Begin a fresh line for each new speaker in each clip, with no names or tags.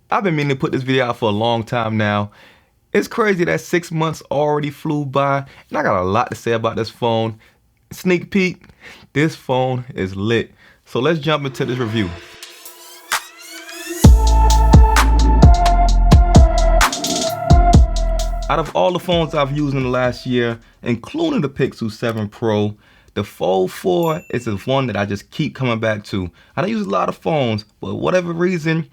I've been meaning to put this video out for a long time now. It's crazy that 6 months already flew by, and I got a lot to say about this phone. Sneak peek, this phone is lit. So let's jump into this review. Out of all the phones I've used in the last year, including the Pixel 7 Pro, the Fold 4 is the one that I just keep coming back to. I don't use a lot of phones, but whatever reason,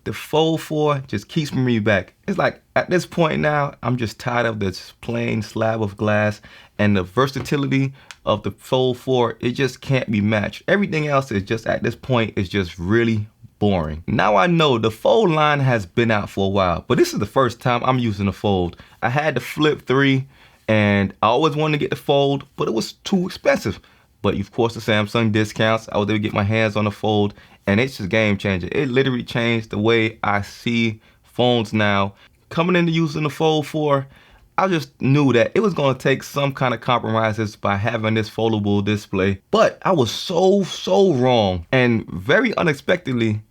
the Fold 4 just keeps bringing me back. It's like at this point now, I'm just tired of this plain slab of glass, and the versatility of the Fold 4, it just can't be matched. Everything else is just at this point is just really boring. Now I know the Fold line has been out for a while, but this is the first time I'm using the Fold. I had the Flip 3 and I always wanted to get the Fold, but it was too expensive. But of course the Samsung discounts, I was able to get my hands on the Fold, and it's just game changer. It literally changed the way I see phones now. Coming into using the Fold 4, I just knew that it was going to take some kind of compromises by having this foldable display. But I was so wrong, and very unexpectedly,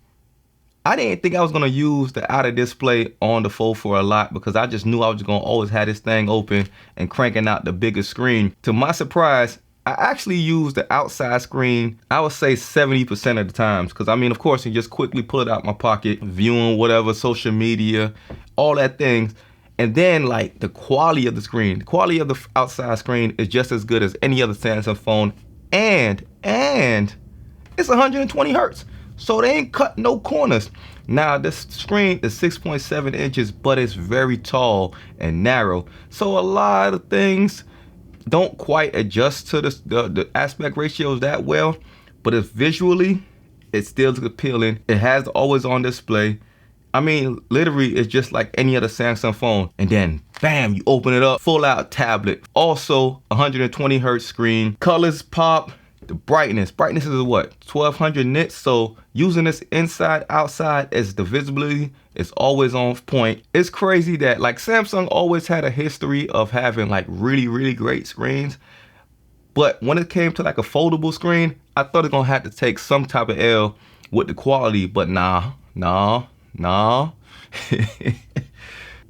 I didn't think I was going to use the outer display on the Fold 4 a lot, because I just knew I was going to always have this thing open and cranking out the bigger screen. To my surprise, I actually use the outside screen, I would say 70% of the times, because I mean, of course, you just quickly pull it out my pocket, viewing whatever, social media, all that things. And then like the quality of the screen, the quality of the outside screen is just as good as any other Samsung phone. And it's 120 hertz. So they ain't cut no corners. Now this screen is 6.7 inches, but it's very tall and narrow. So a lot of things don't quite adjust to the aspect ratios that well, but if visually, it still looks appealing. It has always on display. I mean, literally, it's just like any other Samsung phone. And then, bam, you open it up, full out tablet. Also, 120 hertz screen. Colors pop. The brightness is what, 1200 nits. So using this inside outside, as the visibility is always on point. It's crazy that like Samsung always had a history of having like really great screens, but when it came to like a foldable screen, I thought it gonna have to take some type of L with the quality, but nah.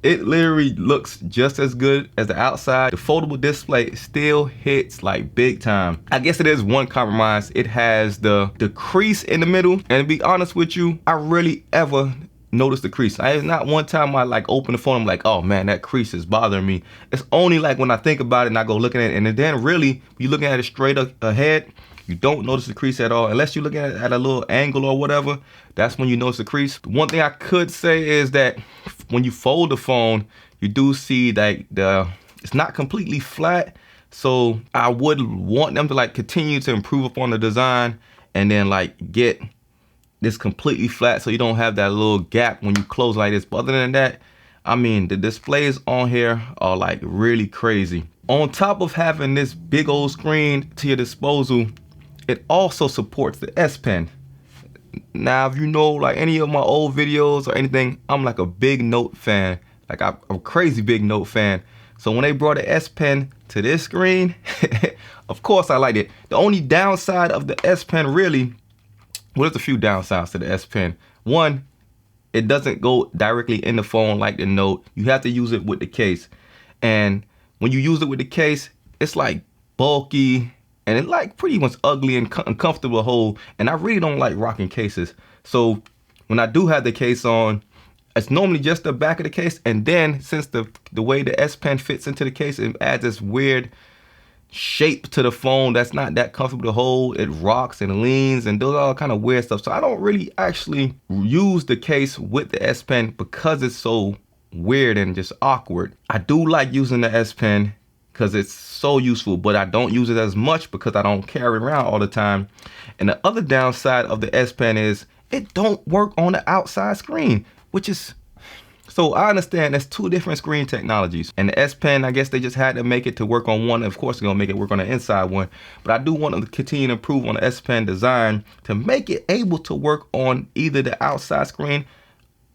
It literally looks just as good as the outside. The foldable display still hits like big time. I guess it is one compromise. It has the crease in the middle. And to be honest with you, I rarely ever noticed the crease. It's not one time I like open the phone, I'm like, oh man, that crease is bothering me. It's only like when I think about it and I go looking at it, and then really, you're looking at it straight ahead, you don't notice the crease at all, unless you're looking at it at a little angle or whatever. That's when you notice the crease. One thing I could say is that when you fold the phone, you do see that it's not completely flat. So I would want them to like continue to improve upon the design and then like get this completely flat so you don't have that little gap when you close like this. But other than that, I mean, the displays on here are like really crazy. On top of having this big old screen to your disposal, it also supports the S Pen. Now, if you know like any of my old videos or anything, I'm like a big Note fan. Like I'm a crazy big Note fan. So when they brought the S Pen to this screen, of course I liked it. The only downside of the S Pen really, well, there's a few downsides to the S Pen. One, it doesn't go directly in the phone like the Note. You have to use it with the case. And when you use it with the case, it's like bulky and it's like pretty much ugly and uncomfortable to hold. And I really don't like rocking cases. So when I do have the case on, it's normally just the back of the case. And then since the way the S Pen fits into the case, it adds this weird shape to the phone that's not that comfortable to hold. It rocks and leans and does all kind of weird stuff. So I don't really actually use the case with the S Pen because it's so weird and just awkward. I do like using the S Pen because it's so useful, but I don't use it as much because I don't carry it around all the time. And the other downside of the S Pen is it don't work on the outside screen, which is, so I understand there's two different screen technologies, and the S Pen, I guess they just had to make it to work on one. Of course, they're gonna make it work on the inside one, but I do want to continue to improve on the S Pen design to make it able to work on either the outside screen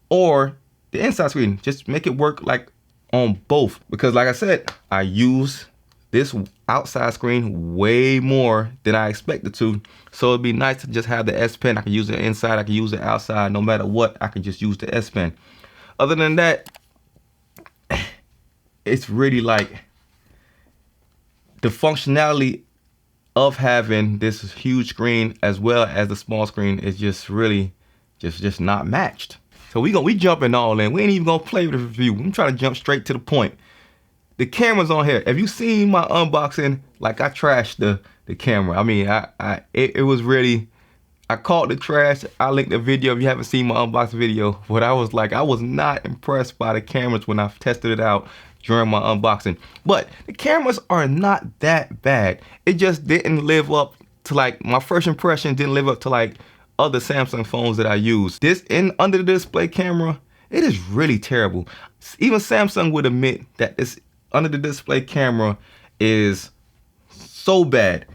or the inside screen. Just make it work like on both, because like I said, I use this outside screen way more than I expected to. So it'd be nice to just have the S Pen. I can use it inside, I can use it outside, no matter what, I can just use the S Pen. Other than that, it's really like the functionality of having this huge screen as well as the small screen is just really just not matched. So we jumping all in. We ain't even gonna play with the review. I'm trying to jump straight to the point. The camera's on here. Have you seen my unboxing? Like, I trashed the camera. I mean, it was really, I caught the trash. I linked the video if you haven't seen my unboxing video. But I was not impressed by the cameras when I tested it out during my unboxing. But the cameras are not that bad. It just didn't live up to, like, my first impression didn't live up to like other Samsung phones that I use. This under the display camera, it is really terrible. Even Samsung would admit that this under the display camera is so bad.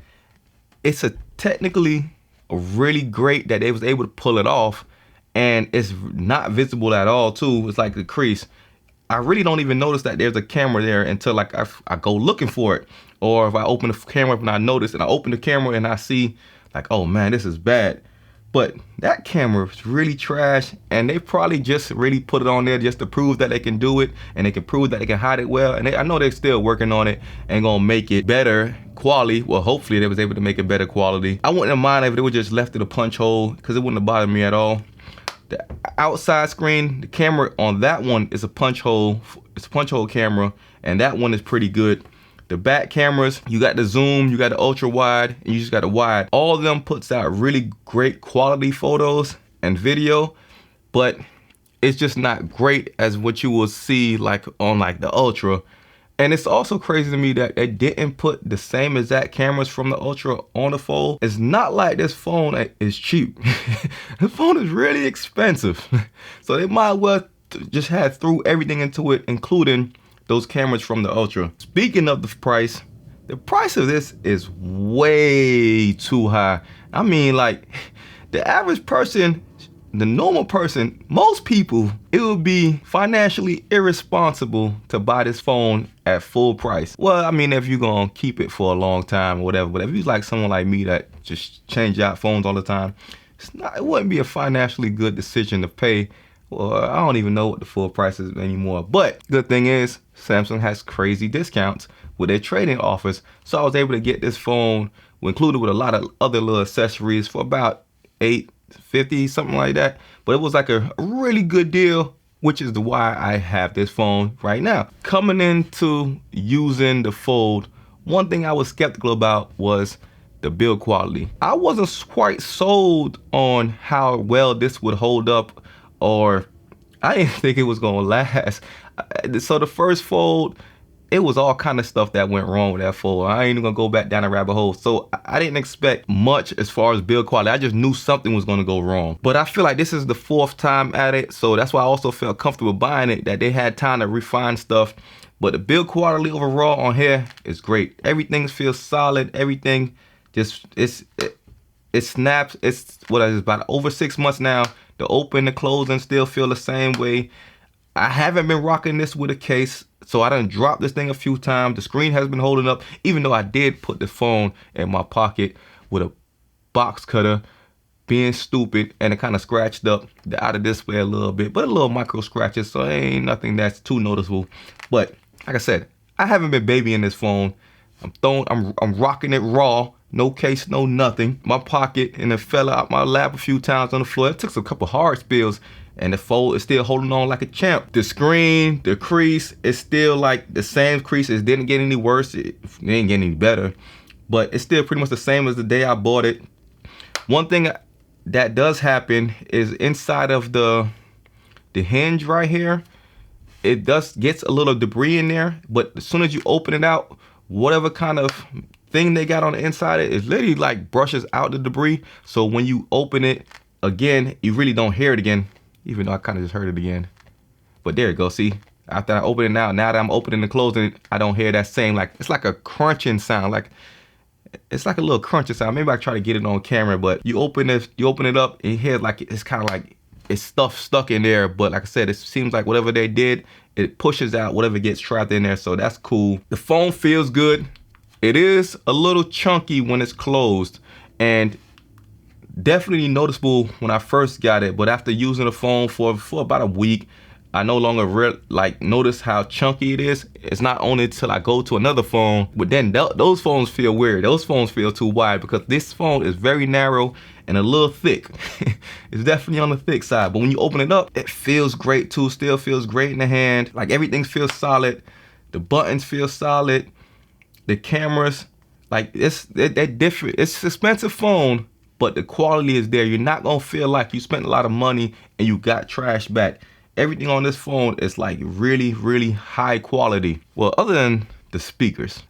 It's technically really great that they was able to pull it off, and it's not visible at all too. It's like the crease. I really don't even notice that there's a camera there until like I go looking for it, or if I open the camera up and I notice, and I open the camera and I see like, oh man, this is bad. But that camera is really trash, and they probably just really put it on there just to prove that they can do it, and they can prove that they can hide it well. And I know they're still working on it and gonna make it better quality. Well, hopefully they was able to make it better quality. I wouldn't mind if they would just left it a punch hole, because it wouldn't have bothered me at all. The outside screen, the camera on that one is a punch hole. It's a punch hole camera, and that one is pretty good. The back cameras, you got the zoom, you got the ultra wide, and you just got the wide. All of them puts out really great quality photos and video, but it's just not great as what you will see like on like the ultra. And it's also crazy to me that they didn't put the same exact cameras from the ultra on the fold. It's not like this phone is cheap. The phone is really expensive. So they might well just have threw everything into it, including those cameras from the ultra. Speaking of the price of this is way too high. I mean, like, the average person, the normal person, most people, it would be financially irresponsible to buy this phone at full price. Well, I mean, if you're gonna keep it for a long time or whatever, but if you're like someone like me that just change out phones all the time, it wouldn't be a financially good decision to pay. Well, I don't even know what the full price is anymore. But good thing is, Samsung has crazy discounts with their trading offers. So I was able to get this phone included with a lot of other little accessories for about $850, something like that. But it was like a really good deal, which is why I have this phone right now. Coming into using the Fold, one thing I was skeptical about was the build quality. I wasn't quite sold on how well this would hold up, or I didn't think it was gonna last. So the first Fold, it was all kind of stuff that went wrong with that Fold. I ain't even gonna go back down the rabbit hole. So I didn't expect much as far as build quality. I just knew something was gonna go wrong. But I feel like this is the 4th time at it. So that's why I also felt comfortable buying it, that they had time to refine stuff. But the build quality overall on here is great. Everything feels solid. Everything just, it snaps. It's about over 6 months now. The open, the closing still feel the same way. I haven't been rocking this with a case, so I done dropped this thing a few times. The screen has been holding up, even though I did put the phone in my pocket with a box cutter, being stupid, and it kind of scratched up the outer display a little bit, but a little micro scratches, so it ain't nothing that's too noticeable. But like I said, I haven't been babying this phone. I'm rocking it raw. No case, no nothing. My pocket, and it fell out my lap a few times on the floor. It took a couple hard spills, and the Fold is still holding on like a champ. The screen, the crease, is still like the same crease. It didn't get any worse. It didn't get any better, but it's still pretty much the same as the day I bought it. One thing that does happen is inside of the hinge right here, it gets a little debris in there, but as soon as you open it out, whatever kind of thing they got on the inside, it literally like brushes out the debris. So when you open it again, you really don't hear it again, even though I kind of just heard it again. But there you go. See, after I open it now that I'm opening and closing it, I don't hear that same, like, it's like a crunching sound. Like, it's like a little crunching sound. Maybe I try to get it on camera, but you open it up and you hear like it's kind of like it's stuff stuck in there. But like I said, it seems like whatever they did, it pushes out whatever gets trapped in there. So that's cool. The phone feels good. It is a little chunky when it's closed, and definitely noticeable when I first got it, but after using the phone for about a week, I no longer notice how chunky it is. It's not only until I go to another phone, but then those phones feel weird. Those phones feel too wide because this phone is very narrow and a little thick. It's definitely on the thick side, but when you open it up, it feels great too. Still feels great in the hand. Like everything feels solid. The buttons feel solid. The cameras, like they're different. It's an expensive phone, but the quality is there. You're not gonna feel like you spent a lot of money and you got trash back. Everything on this phone is like really, really high quality. Well, other than the speakers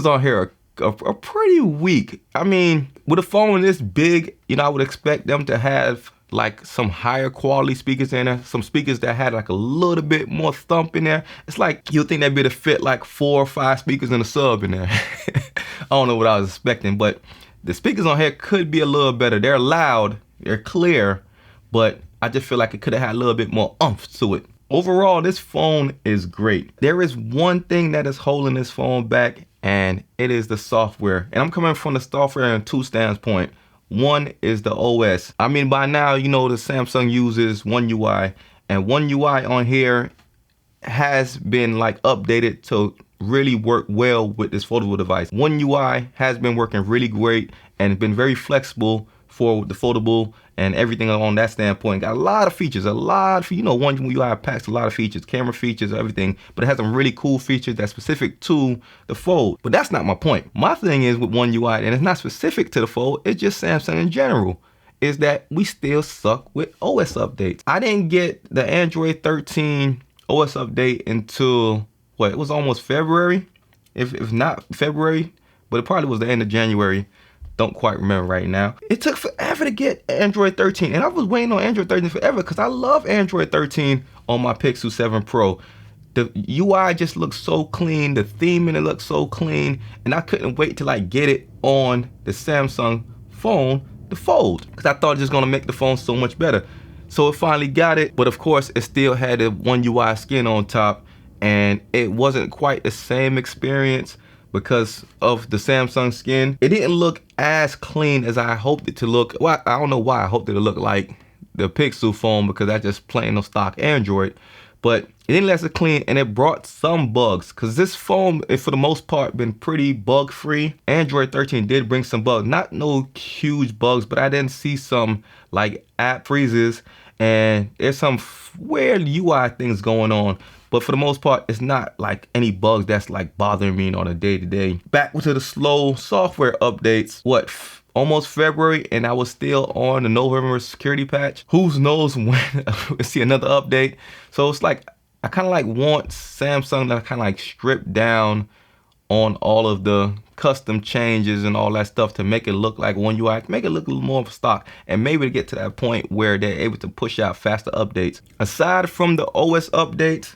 on here are pretty weak. I mean, with a phone this big, I would expect them to have like some higher quality speakers in there, some speakers that had like a little bit more thump in there. It's like you'd think that'd be to fit like 4 or 5 speakers in a sub in there. I don't know what I was expecting, but the speakers on here could be a little better. They're loud, they're clear, but I just feel like it could have had a little bit more oomph to it. Overall, this phone is great. There is one thing that is holding this phone back, and it is the software. And I'm coming from the software in 2 standpoints. One is the OS. I mean, by now, the Samsung uses One UI, and One UI on here has been like updated to really work well with this foldable device. One UI has been working really great and been very flexible for the foldable and everything on that standpoint. Got a lot of features, One UI packs a lot of features, camera features, everything, but it has some really cool features that's specific to the Fold. But that's not my point. My thing is with One UI, and it's not specific to the Fold, it's just Samsung in general, is that we still suck with OS updates. I didn't get the Android 13 OS update until, it was almost February, if not February, but it probably was the end of January. Don't quite remember right now. It took forever to get Android 13, and I was waiting on Android 13 forever because I love Android 13 on my Pixel 7 Pro. The UI just looks so clean, the theme in it looks so clean, and I couldn't wait to get it on the Samsung phone, the Fold, because I thought it was just gonna make the phone so much better. So it finally got it, but of course it still had the One UI skin on top, and it wasn't quite the same experience because of the Samsung skin. It didn't look as clean as I hoped it to look. Well, I don't know why I hoped it to look like the Pixel phone, because that's just plain old stock Android. But it didn't look as clean, and it brought some bugs, because this phone, for the most part, been pretty bug free. Android 13 did bring some bugs, not no huge bugs, but I didn't see some like app freezes, and there's some weird UI things going on. But for the most part, it's not like any bugs that's like bothering me on a day-to-day. Back to the slow software updates. Almost February, and I was still on the November security patch. Who knows when we'll see another update. So it's like, I kind of want Samsung to kind of strip down on all of the custom changes and all that stuff to make it look like One UI, make it look a little more of stock, and maybe to get to that point where they're able to push out faster updates. Aside from the OS updates,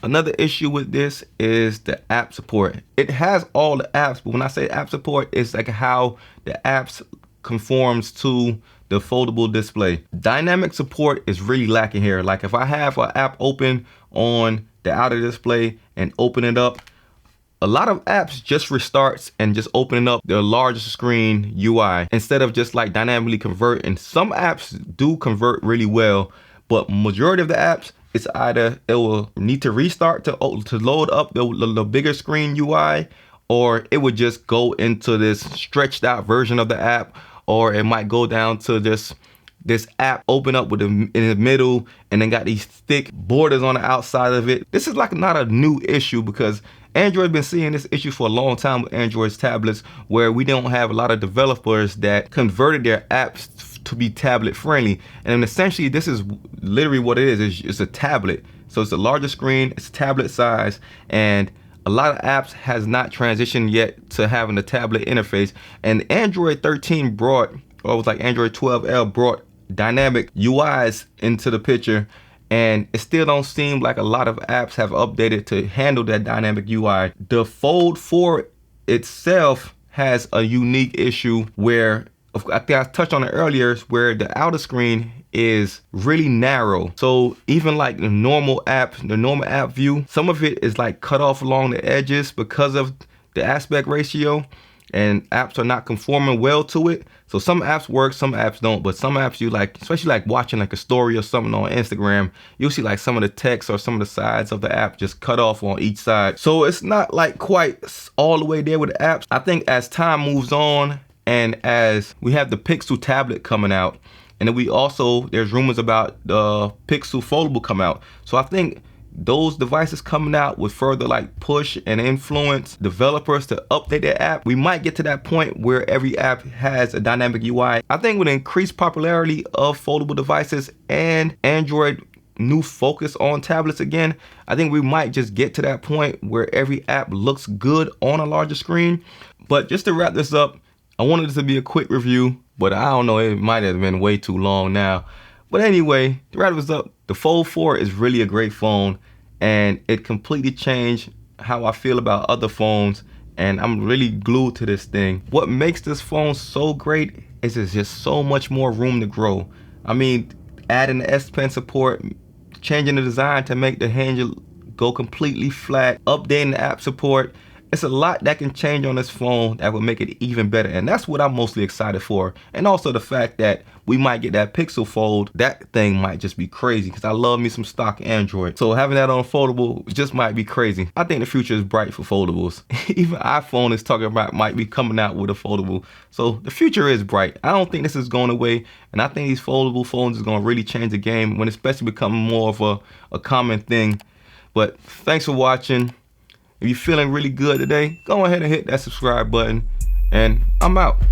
another issue with this is the app support. It has all the apps, but when I say app support, it's like how the apps conforms to the foldable display. Dynamic support is really lacking here. Like if I have an app open on the outer display and open it up, a lot of apps just restarts and just opening up the larger screen UI instead of just like dynamically converting. Some apps do convert really well, but majority of the apps, it's either it will need to restart to load up the bigger screen UI, or it would just go into this stretched out version of the app, or it might go down to this app open up in the middle and then got these thick borders on the outside of it. This is like not a new issue, because Android been seeing this issue for a long time with Android's tablets, where we don't have a lot of developers that converted their apps to be tablet friendly. And essentially this is literally what it is. It's a tablet. So it's a larger screen, it's tablet size, and a lot of apps has not transitioned yet to having a tablet interface. And Android 13 brought, or it was like Android 12L brought dynamic UIs into the picture, and it still don't seem like a lot of apps have updated to handle that dynamic UI. The Fold 4 itself has a unique issue where, I think I touched on it earlier, where the outer screen is really narrow. So even like the normal app view, some of it is like cut off along the edges because of the aspect ratio, and apps are not conforming well to it. So some apps work, some apps don't, but some apps you like, especially like watching like a story or something on Instagram, you'll see like some of the text or some of the sides of the app just cut off on each side. So it's not like quite all the way there with the apps. I think as time moves on and as we have the Pixel tablet coming out, and then there's rumors about the Pixel foldable come out. So I think those devices coming out would further like push and influence developers to update their app. We might get to that point where every app has a dynamic UI. I think with the increased popularity of foldable devices and Android new focus on tablets again, I think we might just get to that point where every app looks good on a larger screen. But just to wrap this up, I wanted this to be a quick review, but I don't know, it might have been way too long now. But anyway, to wrap this up, the Fold 4 is really a great phone, and it completely changed how I feel about other phones, and I'm really glued to this thing. What makes this phone so great is there's just so much more room to grow. I mean, adding the S Pen support, changing the design to make the handle go completely flat, updating the app support. It's a lot that can change on this phone that will make it even better, and that's what I'm mostly excited for. And also the fact that we might get that Pixel Fold. That thing might just be crazy because I love me some stock Android. So having that on foldable just might be crazy. I think the future is bright for foldables. Even iPhone is talking about might be coming out with a foldable. So the future is bright. I don't think this is going away, and I think these foldable phones is going to really change the game when especially becoming more of a common thing. But thanks for watching. If you're feeling really good today, go ahead and hit that subscribe button, and I'm out.